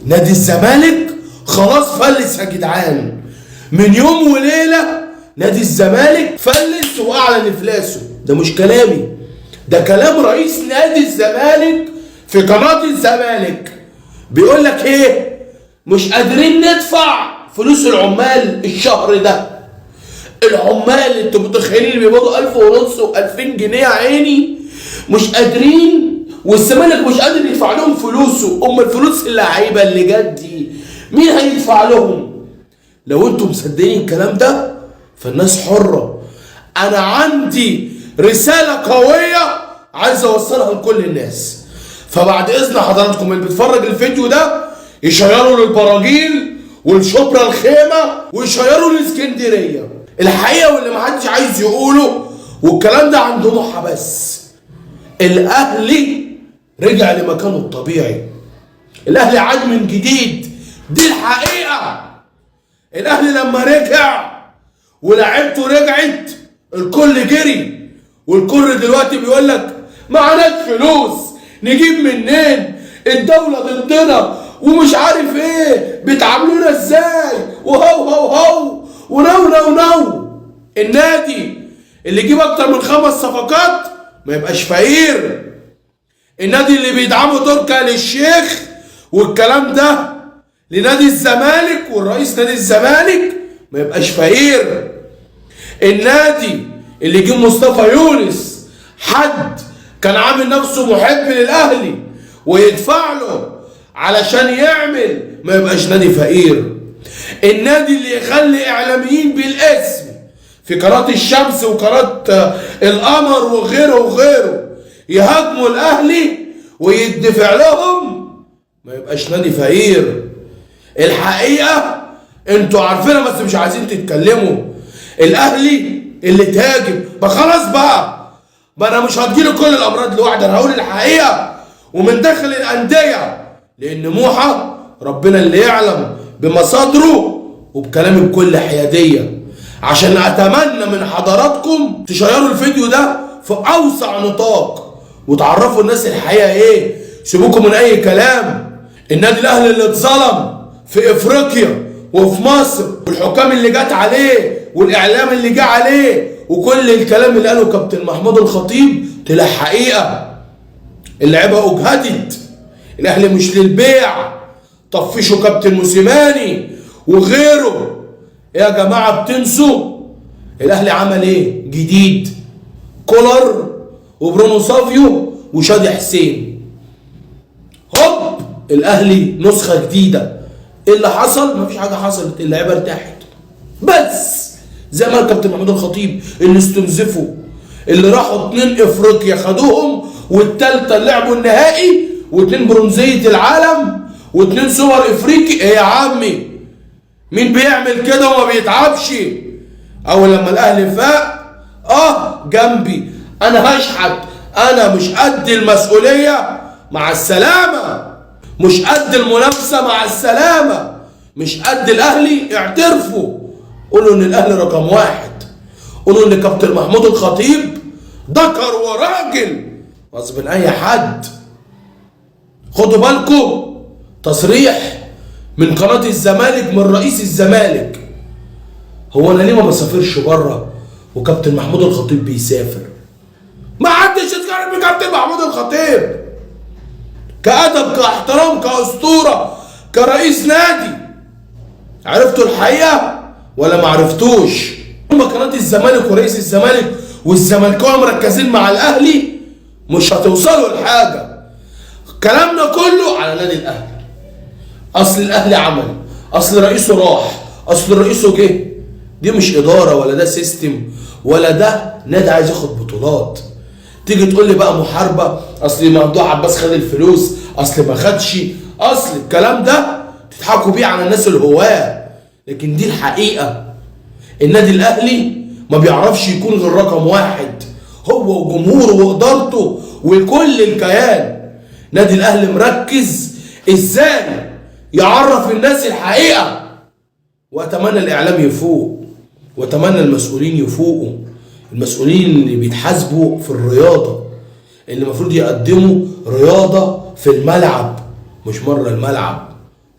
نادي الزمالك خلاص فلس يا جدعان، من يوم وليله نادي الزمالك فلس واعلن افلاسه. ده مش كلامي، ده كلام رئيس نادي الزمالك في قناه الزمالك. بيقول لك ايه؟ مش قادرين ندفع فلوس العمال الشهر ده. العمال انتوا متخيلين اللي بيقبضوا 1000 ونص و2000 جنيه يا عيني مش قادرين، والزمالك مش قادر يدفع لهم فلوسه. الفلوس اللعيبه اللي جت دي مين هيدفع لهم؟ لو انتم مصدقين الكلام ده فالناس حره. انا عندي رساله قويه عايز اوصلها لكل الناس، فبعد اذن حضراتكم اللي بيتفرج الفيديو ده يشيروا للبراجيل والشبرا الخيمه ويشيروا لاسكندريه. الحقيقه واللي محدش عايز يقوله والكلام ده عند محا بس، الاهلي رجع لمكانه الطبيعي. الاهلي عاد من جديد، دي الحقيقه. الاهلي لما رجع ولاعيبته رجعت الكل جري، والكل دلوقتي بيقول لك معناش فلوس نجيب منين، الدوله ضدنا ومش عارف ايه، بيتعاملونا ازاي وهو هو هو ونو نو نو. النادي اللي يجيب اكتر من 5 صفقات ما يبقاش فقير. النادي اللي بيدعمه تركي آل الشيخ والكلام ده لنادي الزمالك والرئيس نادي الزمالك ما يبقاش فقير. النادي اللي يجيب مصطفى يونس، حد كان عامل نفسه محب للاهلي، ويدفع له علشان يعمل، ما يبقاش نادي فقير. النادي اللي يخلي اعلاميين بالاسم في قناه الشمس وقناه القمر وغيره وغيره يهاجموا الاهلي ويدفع لهم، ما يبقاش نادي فقير. الحقيقه انتوا عارفينها بس مش عايزين تتكلموا. الاهلي اللي تهاجم ما خلاص بقى، ما انا مش هتجيله كل الامراض لوحدي، انا هقول الحقيقه ومن داخل الانديه، لان موحى ربنا اللي يعلم بمصادره وبكلامي بكل حياديه. عشان اتمنى من حضراتكم تشيروا الفيديو ده في اوسع نطاق وتعرفوا الناس الحقيقه ايه، سيبوكم من اي كلام. النادي الاهلي اللي اتظلم في افريقيا وفي مصر، والحكام اللي جت عليه والاعلام اللي جه عليه وكل الكلام اللي قاله كابتن محمود الخطيب طلع حقيقه. اللعيبه اجهدت، الاهلي مش للبيع. طفشوا كابتن موسيماني وغيره. يا جماعه بتنسوا الاهلي عمل ايه جديد؟ كولر وبرونو سافيو وشادي حسين، هوب الاهلي نسخه جديده. ايه اللي حصل؟ مفيش حاجه حصلت، اللعيبه ارتاحت بس. زي ما الكابتن محمود الخطيب اللي استنزفوا، اللي راحوا 2 افريقيا خدوهم، والثالثه لعبوا النهائي، و2 برونزيه العالم، و2 سوبر افريقي. ايه يا عمي؟ مين بيعمل كده وما بيتعبش؟ اول لما الاهلي فاق جنبي انا هشحت، انا مش قد المسؤوليه، مع السلامه. مش قد المنافسه، مع السلامه. مش قد الاهلي، اعترفوا، قولوا ان الاهلي رقم 1. قولوا ان كابتن محمود الخطيب ذكر وراجل غصب اي حد. خدوا بالكم، تصريح من قناه الزمالك من رئيس الزمالك. هو انا ليه ما بسافرش بره وكابتن محمود الخطيب بيسافر؟ ما حدش يتكلم بكابتن محمود الخطيب كأدب، كاحترام، كأسطورة، كرئيس نادي. عرفتوا الحقيقة ولا ما عرفتوش؟ هما قناة الزمالك ورئيس الزمالك والزملكاويه مركزين مع الأهلي، مش هتوصلوا لحاجة. كلامنا كله على نادي الأهلي. أصل الأهلي عمل، أصل رئيسه راح، أصل رئيسه جه. دي مش إدارة ولا ده سيستم ولا ده نادي عايز ياخد بطولات. تيجي تقول لي بقى محاربه، اصل ممدوح عباس خد الفلوس، اصل ما خدش، اصل الكلام ده تضحكوا بيه على الناس الهواه، لكن دي الحقيقه. النادي الاهلي ما بيعرفش يكون غير رقم 1، هو وجمهوره وادارته وكل الكيان. نادي الاهلي مركز ازاي يعرف الناس الحقيقه، واتمنى الاعلام يفوق، واتمنى المسؤولين يفوقوا، المسؤولين اللي بيتحاسبوا في الرياضة، اللي المفروض يقدموا رياضة في الملعب مش مرة الملعب.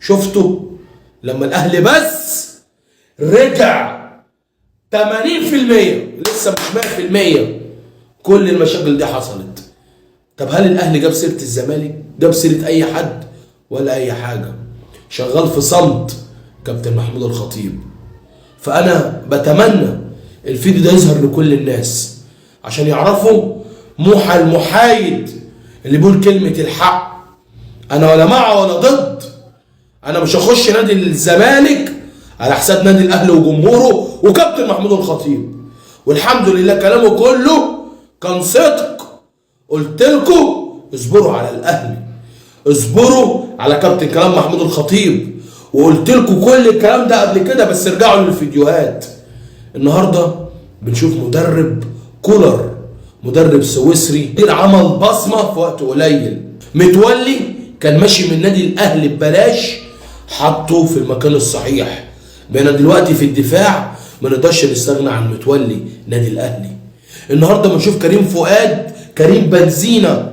شفتوا لما الاهلي بس رجع 80%، لسه مش 100%، كل المشاكل دي حصلت. طب هل الاهلي جاب سيره الزمالك؟ جاب سيره اي حد ولا اي حاجه؟ شغال في صمت كابتن محمود الخطيب. فانا بتمنى الفيديو ده يظهر لكل الناس عشان يعرفوا موحى المحايد اللي بيقول كلمه الحق. انا ولا مع ولا ضد، انا مش هخش نادي الزمالك على حساب نادي الاهلي وجمهوره وكابتن محمود الخطيب. والحمد لله كلامه كله كان صدق. قلت لكم اصبروا على الاهلي، اصبروا على كابتن كلام محمود الخطيب، وقلت لكم كل الكلام ده قبل كده، بس ارجعوا للفيديوهات. النهارده بنشوف مدرب كولر، مدرب سويسري عمل بصمه في وقت قليل. متولي كان ماشي من نادي الاهلي ببلاش، حطه في المكان الصحيح. بقينا دلوقتي في الدفاع ما نقدرش نستغنى عن متولي نادي الاهلي. النهارده بنشوف كريم فؤاد، كريم بنزينه،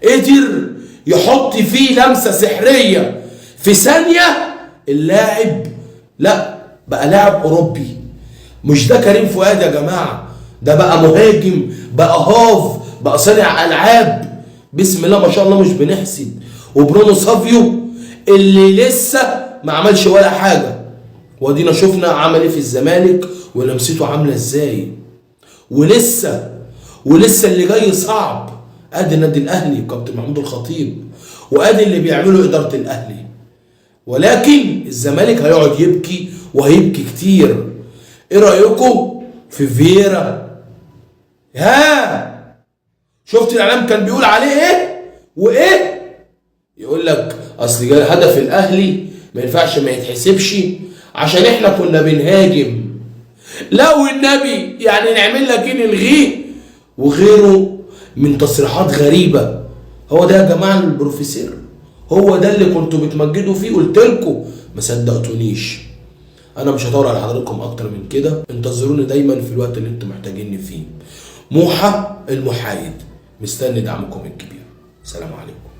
قدر يحط فيه لمسه سحريه في ثانيه. اللاعب لا بقى لاعب اوروبي. مش ده كريم فؤاد يا جماعه، ده بقى مهاجم، بقى هاف، بقى صانع العاب. بسم الله ما شاء الله، مش بنحسد. وبرونو سافيو اللي لسه ما عملش ولا حاجه، ودينا شفنا عمل ايه في الزمالك ولمسته عامله ازاي. ولسه اللي جاي صعب. ادي النادي الاهلي وكابتن محمود الخطيب، وادي اللي بيعمله اداره الاهلي. ولكن الزمالك هيقعد يبكي وهيبكي كتير. ايه رايكم في فييرا؟ ها شفت الاعلام كان بيقول عليه ايه وايه؟ يقول لك اصل جاي هدف الاهلي ما ينفعش ما يتحسبش عشان احنا كنا بنهاجم. لا والنبي يعني نعمل لك ايه؟ نلغيه وغيره من تصريحات غريبه. هو ده يا جماعه البروفيسور؟ هو ده اللي كنتوا بتمجدوا فيه؟ قلت لكم ما صدقتونيش. انا مش هطول على حضراتكم اكتر من كده، انتظروني دايما في الوقت اللي انتم محتاجيني فيه. موحى المحايد، مستني دعمكم الكبير. سلام عليكم.